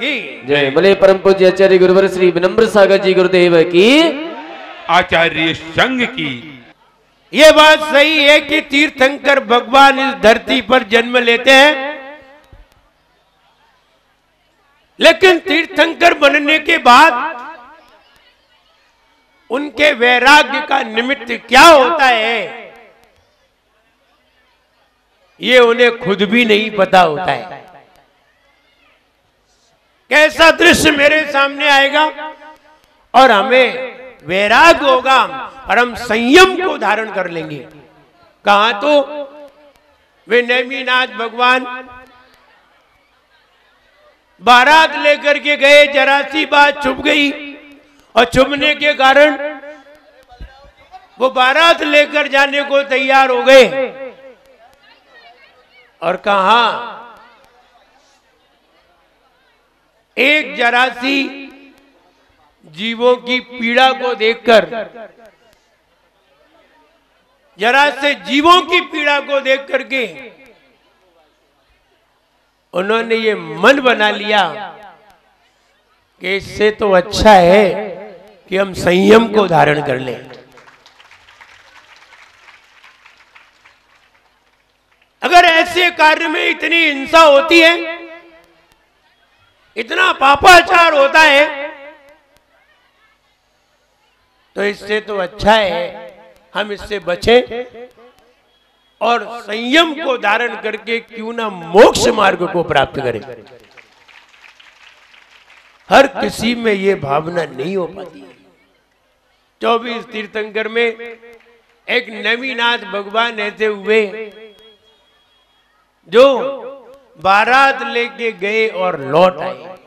की जय। बोले परम पूज्य आचार्य गुरुवर श्री विनम्र सागर जी गुरुदेव की, आचार्य संघ की। ये बात सही है कि तीर्थंकर भगवान इस धरती पर जन्म लेते हैं, लेकिन तीर्थंकर बनने के बाद उनके वैराग्य का निमित्त क्या होता है, ये उन्हें खुद भी नहीं पता होता है। कैसा दृश्य मेरे सामने आएगा और हमें वैराग्य होगा और हम संयम को धारण कर लेंगे। कहा तो वे नेमिनाथ भगवान बारात लेकर के गए, जरा सी बात छुप गई और छुपने के कारण वो बारात लेकर जाने को तैयार हो गए और कहा एक जरा सी जीवों की पीड़ा को देखकर, जरा से जीवों की पीड़ा को देख करके उन्होंने ये मन बना लिया कि इससे तो अच्छा है कि हम संयम को धारण कर लें। अगर ऐसे कार्य में इतनी हिंसा होती है, इतना पापाचार होता है, तो इससे तो अच्छा है हम इससे बचें और संयम को धारण करके क्यों ना मोक्ष मार्ग को प्राप्त करें। हर किसी में ये भावना नहीं हो पाती। 24 तीर्थंकर में एक नेमिनाथ भगवान ऐसे हुए जो बारात लेके गए और लौट आए,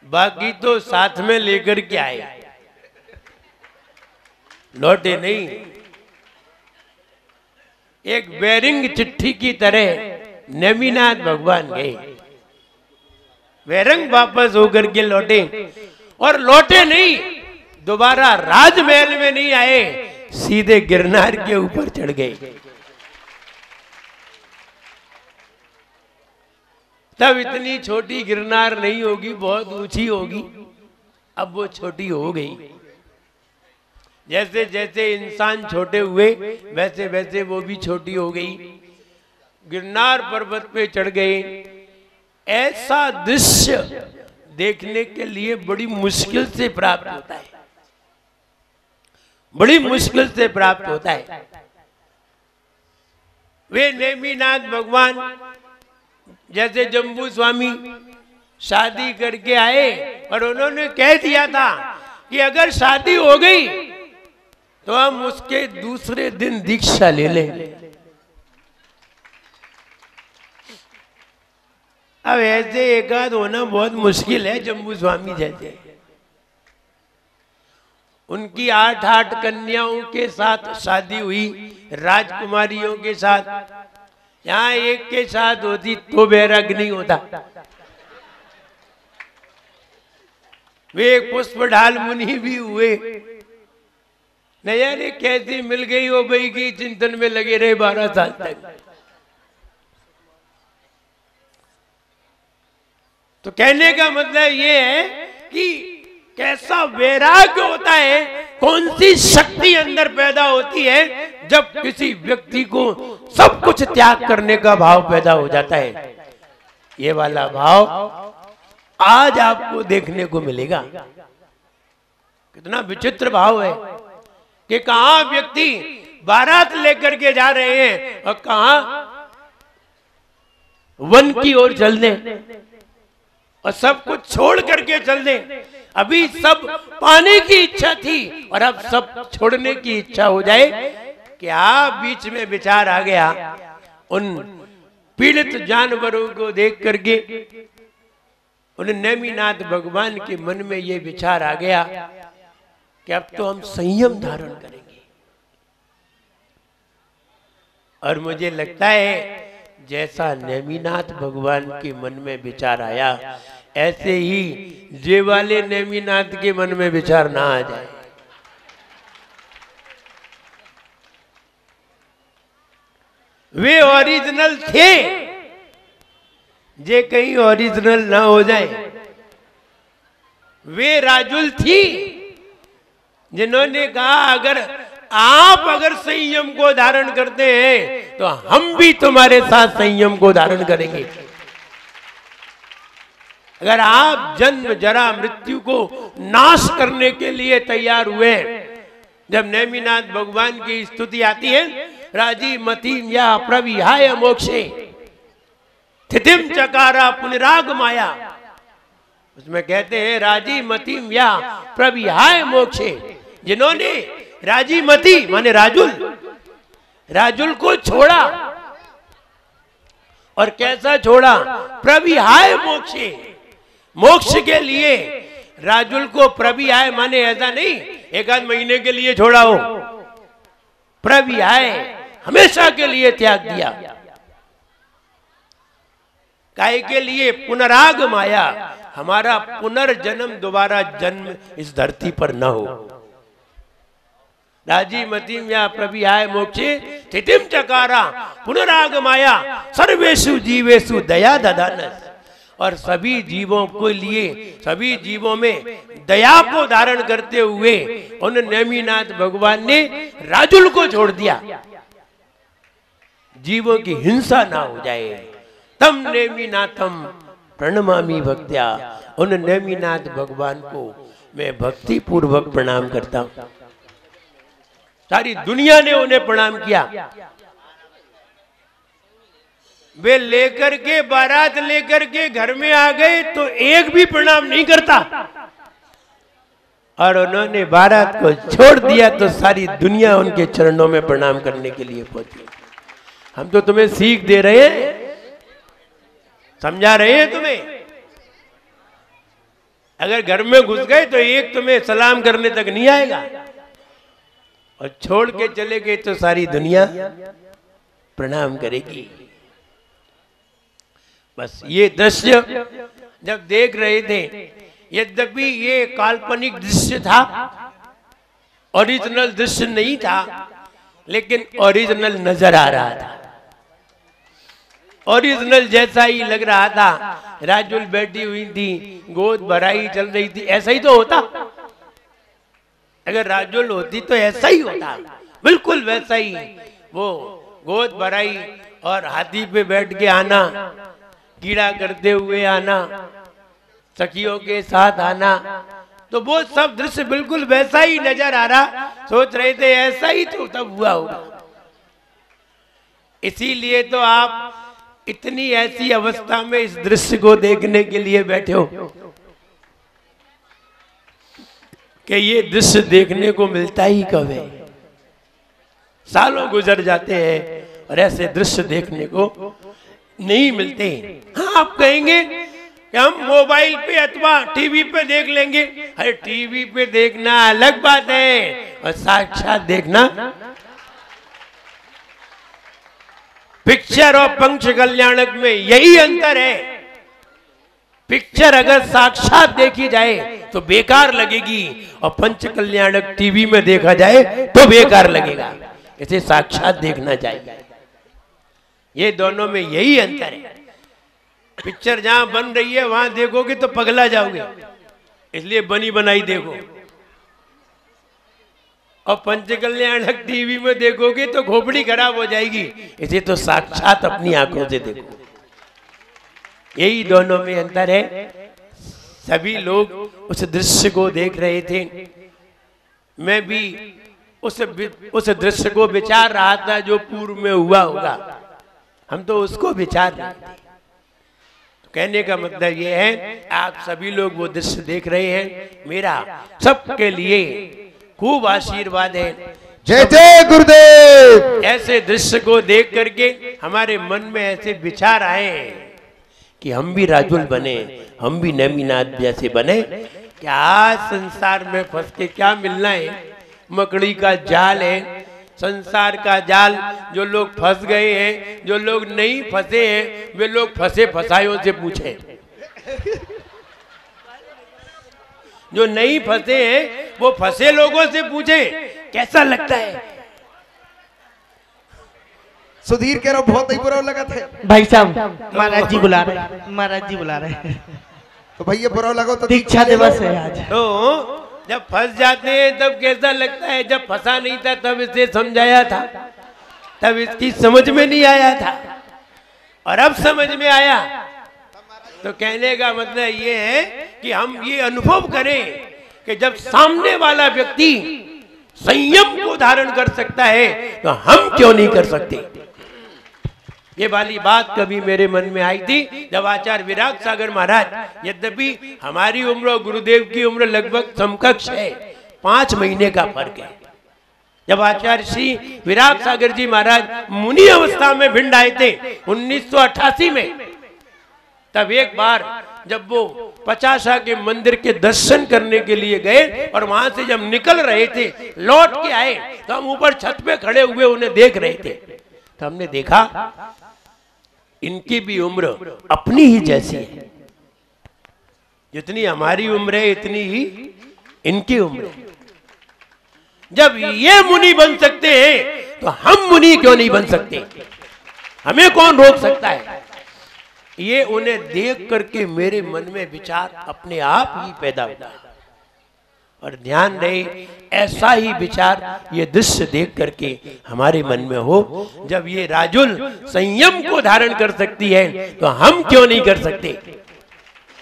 बाकी तो साथ में लेकर के आए, लौटे नहीं। एक बेरिंग चिट्ठी की तरह नेमिनाथ भगवान गए, बेरंग वापस होकर के लौटे और लौटे नहीं, दोबारा राजमहल में नहीं आए, सीधे गिरनार के ऊपर चढ़ गए। तब इतनी छोटी गिरनार नहीं होगी, बहुत ऊंची होगी, अब वो छोटी हो गई। जैसे जैसे इंसान छोटे हुए वैसे वैसे वो भी छोटी हो गई। गिरनार पर्वत पे चढ़ गए। ऐसा दृश्य देखने के लिए बड़ी मुश्किल से प्राप्त होता है, बड़ी मुश्किल से प्राप्त होता है। वे नेमिनाथ भगवान जैसे जम्बू स्वामी शादी करके आए और उन्होंने कह दिया था कि अगर शादी हो गई तो हम उसके दूसरे दिन दीक्षा ले लें। अब ऐसे एकाध होना बहुत मुश्किल है जम्बू स्वामी जैसे। उनकी 8 कन्याओं के साथ शादी हुई, राजकुमारियों के साथ। यहाँ एक के साथ होती तो वैराग्य नहीं होता। वे एक पुष्पढाल मुनि भी हुए, न जाने कैसी मिल गई वो भाई की चिंतन में लगे रहे 12 साल तक। तो कहने का मतलब ये है कि कैसा वैराग्य होता है, कौन सी शक्ति अंदर पैदा होती है जब किसी व्यक्ति को सब कुछ त्याग करने का भाव पैदा हो जाता है। ये वाला भाव आज आपको देखने को मिलेगा। कितना विचित्र भाव है कि कहां व्यक्ति बारात लेकर के जा रहे हैं और कहां वन की ओर चल दें और सब कुछ छोड़ करके चल दें। अभी सब पाने की इच्छा थी और अब सब छोड़ने की इच्छा हो जाए। क्या बीच में विचार आ गया, उन पीड़ित जानवरों को देख करके उन नेमिनाथ भगवान के मन में ये विचार आ गया कि अब तो हम संयम धारण करेंगे। और मुझे लगता है जैसा नेमिनाथ भगवान के मन में विचार आया, ऐसे ही जे वाले नेमिनाथ के मन में विचार ना आ जाए। वे ओरिजिनल थे, जे कहीं ओरिजिनल ना हो जाए। वे राजुल थी जिन्होंने कहा अगर आप संयम को धारण करते हैं तो हम भी तुम्हारे साथ संयम को धारण करेंगे। अगर आप जन्म जरा मृत्यु को नाश करने के लिए तैयार हुए, जब नेमिनाथ भगवान की स्तुति आती है, राजी मतीम या प्रविहाय मोक्षे स्थितिम चकारा पुनराग माया, उसमें कहते हैं राजी मतीम या प्रविहाय मोक्षे, जिन्होंने राजी मती माने राजुल को छोड़ा। और कैसा छोड़ा? प्रविहाय मोक्षे, मोक्ष के लिए। राजुल को प्रविहाय माने ऐसा नहीं एक आध महीने के लिए छोड़ा हो, प्रविहाय हमेशा के लिए त्याग दिया। काय के लिए? पुनराग माया, हमारा पुनर्जन्म दोबारा जन्म इस धरती पर न हो। राजी मतीम या प्रविहाय मोक्षे स्थितिम चकारा पुनराग माया सर्वेषु जीवेषु दया ददानस, और सभी जीवों के लिए, सभी जीवों में दया को धारण करते हुए उन नेमिनाथ भगवान ने राजुल को छोड़ दिया, जीवों की हिंसा ना हो जाए। तम नेमिनाथम प्रणमामि भक्त्या, उन नेमिनाथ भगवान को मैं भक्ति पूर्वक प्रणाम करता हूं। सारी दुनिया ने उन्हें प्रणाम किया। वे लेकर के बारात लेकर के घर में आ गए तो एक भी प्रणाम नहीं करता, और उन्होंने बारात को छोड़ दिया तो सारी दुनिया उनके चरणों में प्रणाम करने के लिए पहुंची। हम तो तुम्हें सीख दे रहे हैं, समझा रहे हैं तुम्हें। अगर घर में घुस गए तो एक तुम्हें सलाम करने तक नहीं आएगा, और छोड़ के चले गए तो सारी दुनिया प्रणाम करेगी। बस ये दृश्य जब देख रहे थे, यद्यपि ये काल्पनिक दृश्य था, ओरिजिनल दृश्य नहीं था, लेकिन ओरिजिनल नजर आ रहा था, ओरिजिनल जैसा ही लग रहा था। राजुल बैठी हुई थी, गोद भराई चल रही थी, ऐसा ही तो होता। अगर राजुल होती तो ऐसा ही होता, बिल्कुल वैसा ही। वो गोद भराई और हाथी पे बैठ के आना, कीड़ा करते हुए आना, सखियों के साथ आना, तो वो सब दृश्य बिल्कुल वैसा ही नजर आ रहा। सोच रहे थे ऐसा ही तो तब हुआ होगा। इसीलिए तो आप इतनी ऐसी अवस्था में इस दृश्य को देखने के लिए बैठे हो कि ये दृश्य देखने को मिलता ही कब है। सालों गुजर जाते हैं और ऐसे दृश्य देखने को नहीं मिलते। हाँ, आप कहेंगे कि हम मोबाइल पे अथवा टीवी पे देख लेंगे। अरे टीवी पे देखना अलग बात है और साक्षात देखना। पिक्चर और पंच कल्याणक में यही अंतर है। पिक्चर अगर साक्षात देखी जाए तो बेकार लगेगी, और पंच कल्याणक टीवी में देखा जाए तो बेकार लगेगा। इसे साक्षात देखना चाहिए। ये दोनों में यही अंतर है। पिक्चर जहां बन रही है वहां देखोगे तो पगला जाओगे, इसलिए बनी बनाई देखो, और पंच कल्याणक टीवी में देखोगे तो खोपड़ी खराब हो जाएगी। इसे तो साक्षात अपनी आंखों से देखो। यही दोनों में अंतर है। सभी लोग उस दृश्य को देख रहे थे। मैं भी उस दृश्य को विचार रहा था जो पूर्व में हुआ होगा। हम तो उसको विचार रहे थे। तो कहने का मतलब ये है, आप सभी लोग वो दृश्य देख रहे हैं। मेरा सबके लिए खूब आशीर्वाद है। जय जय गुरुदेव। ऐसे दृश्य को देख करके हमारे मन में ऐसे विचार आए कि हम भी राजुल बने, हम भी नेमिनाथ जैसे बने। क्या आज संसार में फंस के क्या मिलना है? मकड़ी का जाल है, संसार का जाल। जो लोग फंस गए हैं, जो लोग नहीं फंसे हैं, वे लोग फंसे फसायों से पूछें। जो नहीं फंसे हैं वो फंसे लोगों से पूछें कैसा लगता है। सुधीर कह रहा हूँ बहुत ही बुरा लगा थे। भाई साहब महाराज जी बुला रहे, महाराज जी बुला रहे। तो भैया बुरा लगा तो दीक्षा दिवस है आज। तो जब फंस जाते हैं तब कैसा लगता है, जब फंसा नहीं था तब इसे समझाया था, तब इसकी समझ में नहीं आया था, और अब समझ में आया। तो कहने का मतलब ये है कि हम ये अनुभव करें कि जब सामने वाला व्यक्ति संयम को धारण कर सकता है तो हम क्यों नहीं कर सकते। ये वाली बात कभी मेरे मन में आई थी जब आचार्य विराग सागर महाराज, यद्यपि हमारी उम्र और गुरुदेव की उम्र लगभग समकक्ष है, 5 महीने का फर्क है। जब आचार्य श्री विराग सागर जी महाराज मुनि अवस्था में भिंड आए थे 1988 में, तब एक बार जब वो पचासा के मंदिर के दर्शन करने के लिए गए और वहां से जब निकल रहे थे, लौट के आए, तो हम ऊपर छत पे खड़े हुए उन्हें देख रहे थे। तो हमने देखा इनकी भी उम्र अपनी ही जैसी है, जितनी हमारी उम्र है इतनी ही इनकी उम्र है। जब ये मुनि बन सकते हैं तो हम मुनि क्यों नहीं बन सकते, हमें कौन रोक सकता है। ये उन्हें देख करके मेरे मन में विचार अपने आप ही पैदा हुआ, और ध्यान रहे ऐसा ही विचार ये दृश्य देख करके हमारे मन में हो। जब ये राजुल संयम को धारण कर सकती है तो हम क्यों नहीं कर सकते,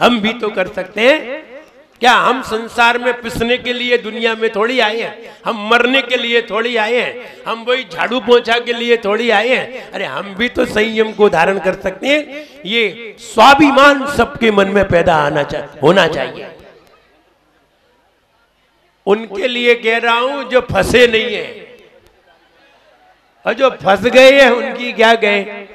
हम भी तो कर सकते हैं। क्या हम संसार में पिसने के लिए दुनिया में थोड़ी आए हैं, हम मरने के लिए थोड़ी आए हैं, हम वही झाड़ू पोंछा के लिए थोड़ी आए हैं। अरे हम भी तो संयम को धारण कर सकते हैं। ये स्वाभिमान सबके मन में पैदा होना चाहिए। उनके लिए कह रहा हूं जो फंसे नहीं है, और जो फंस गए हैं उनकी क्या कहें,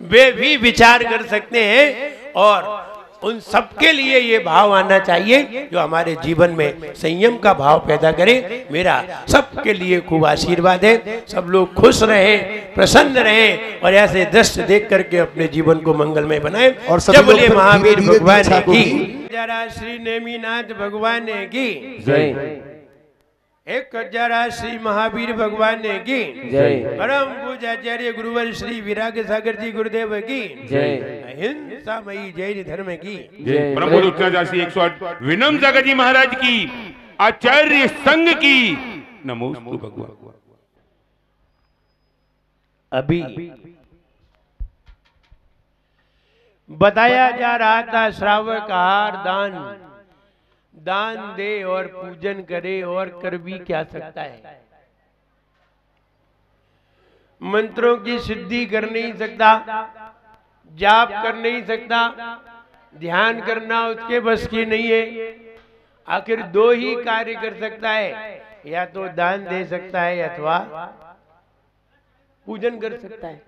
वे भी विचार कर सकते हैं। और उन सबके लिए ये भाव आना चाहिए जो हमारे जीवन में संयम का भाव पैदा करे। मेरा सबके लिए खूब आशीर्वाद है, सब लोग खुश रहे, प्रसन्न रहे, और ऐसे दृश्य देख करके अपने जीवन को मंगलमय बनाए। और जब बोले महावीर भगवान की जरा श्री नेमीनाथ भगवान की जय। एक जरा श्री महावीर भगवान की जय। परम पूज्य आचार्य गुरुवर श्री विराग सागर जी गुरुदेव की जय। अहिंसा मई जैन धर्म की जय। परम पूज्य उत्तराचार्य 108 विनम्र सागर जी महाराज की, आचार्य संघ की नमोस्तु भगवान। अभी बताया जा रहा था श्रावक आहार दान दे और पूजन करे, और कर भी क्या सकता है। मंत्रों की सिद्धि कर नहीं सकता, जाप कर नहीं सकता, ध्यान करना उसके बस की नहीं है। आखिर 2 ही कार्य कर सकता है, या तो दान दे सकता है अथवा पूजन कर सकता है।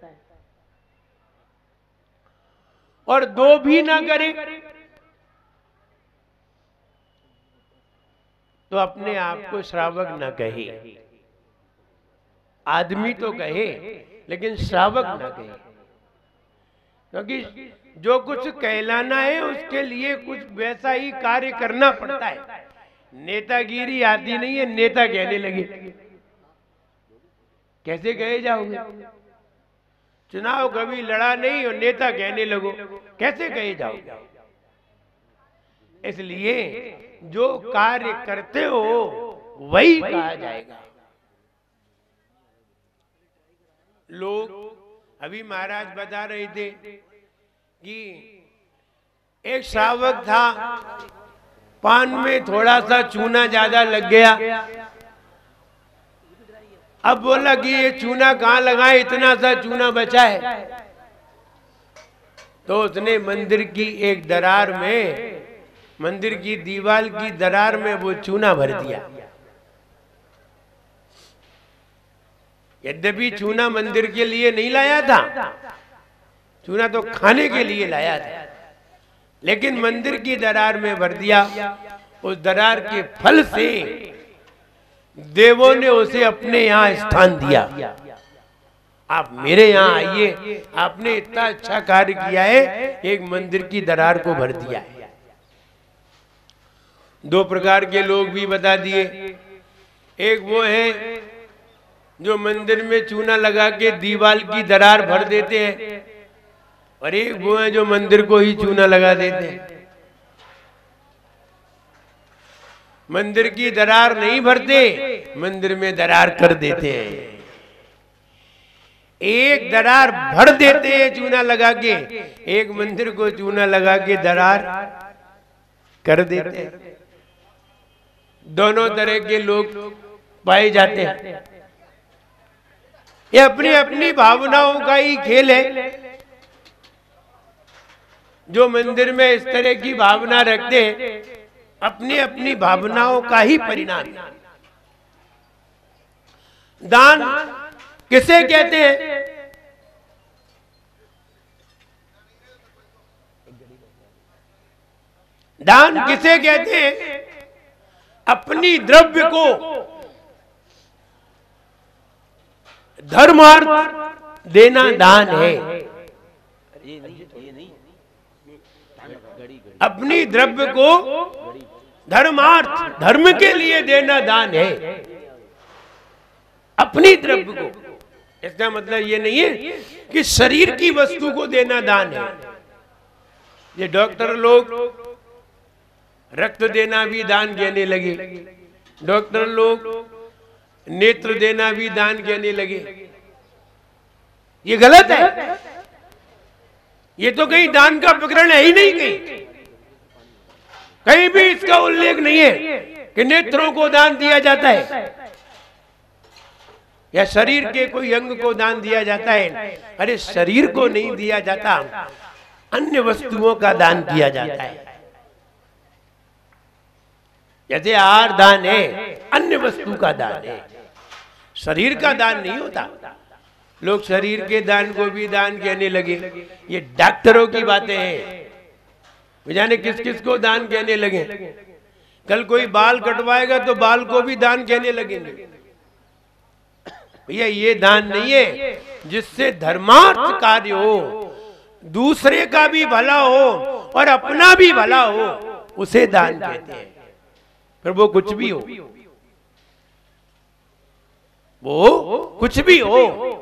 और 2 भी ना करे तो अपने आप को श्रावक न कहे। आदमी तो कहे लेकिन श्रावक न कहे, क्योंकि जो कुछ कहलाना है उसके लिए कुछ वैसा ही कार्य करना पड़ता है। नेतागिरी आती नहीं है, नेता कहने लगे कैसे कहे जाओगे। चुनाव कभी लड़ा नहीं और नेता कहने लगो, कैसे कहे जाओगे। इसलिए जो कार्य करते हो वही कहा जाएगा। लोग अभी महाराज बता रहे थे कि एक श्रावक था, पान में थोड़ा सा चूना ज्यादा लग गया। अब बोला कि ये चूना कहाँ लगाए, इतना सा चूना बचा है। तो उसने मंदिर की एक दरार में, मंदिर की दीवार की दरार में वो चूना भर दिया। यद्यपि चूना मंदिर के लिए नहीं लाया था, चूना तो खाने के लिए लाया था, लेकिन मंदिर की दरार में भर दिया। उस दरार के फल से देवों ने उसे अपने यहाँ स्थान दिया। आप मेरे यहाँ आइए, आपने इतना अच्छा कार्य किया है, एक मंदिर की दरार को भर दिया है। 2 प्रकार के लोग भी बता दिए। एक वो है जो मंदिर में चूना लगा के दीवार की दरार भर देते हैं, और एक वो है जो मंदिर को ही चूना लगा देते हैं। मंदिर की दरार नहीं भरते, मंदिर में दरार कर देते हैं। एक दरार भर देते हैं चूना लगा के, एक मंदिर को चूना लगा के दरार कर देते हैं। दोनों तरह के लोग पाए जाते हैं। ये अपनी अपनी भावनाओं का ही खेल है। जो मंदिर में इस तरह की भावना रखते हैं, अपनी अपनी भावनाओं का ही परिणाम। दान किसे कहते हैं? दान किसे कहते हैं? अपनी द्रव्य को धर्मार्थ देना दान है। अपनी द्रव्य को धर्मार्थ, धर्म के लिए देना दान है। अपनी द्रव्य को, इसका मतलब ये नहीं है कि शरीर की वस्तु को देना दान है। ये डॉक्टर लोग रक्त देना भी दान कहने लगे, डॉक्टर लोग नेत्र देना भी दान कहने लगे। ये गलत है। ये तो कहीं दान का प्रकरण है ही नहीं, कहीं भी इसका उल्लेख नहीं है कि नेत्रों को दान दिया जाता है या शरीर के कोई अंग को दान दिया जाता है। अरे शरीर को नहीं दिया जाता, अन्य वस्तुओं का दान किया जाता है। जैसे आहार दान है, अन्य वस्तु का दान है, शरीर का दान नहीं होता। लोग शरीर के दान को भी दान कहने लगे। ये डॉक्टरों की बातें हैं, जाने किस किस को दान कहने लगे। कल कोई बाल कटवाएगा तो बाल को भी दान कहने लगेंगे। भैया ये दान नहीं है। जिससे धर्मार्थ कार्य हो, दूसरे का भी भला हो और अपना भी भला हो, उसे दान कहते हैं। फिर वो कुछ भी हो, वो कुछ भी हो।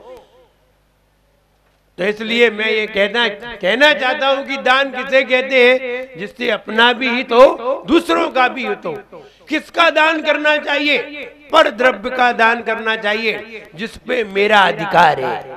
तो इसलिए मैं ये कहना चाहता हूं कि दान किसे कहते हैं? जिससे अपना भी हित हो, दूसरों का भी हित हो। किसका दान करना चाहिए? पर द्रव्य का दान करना चाहिए, जिस पे मेरा अधिकार है।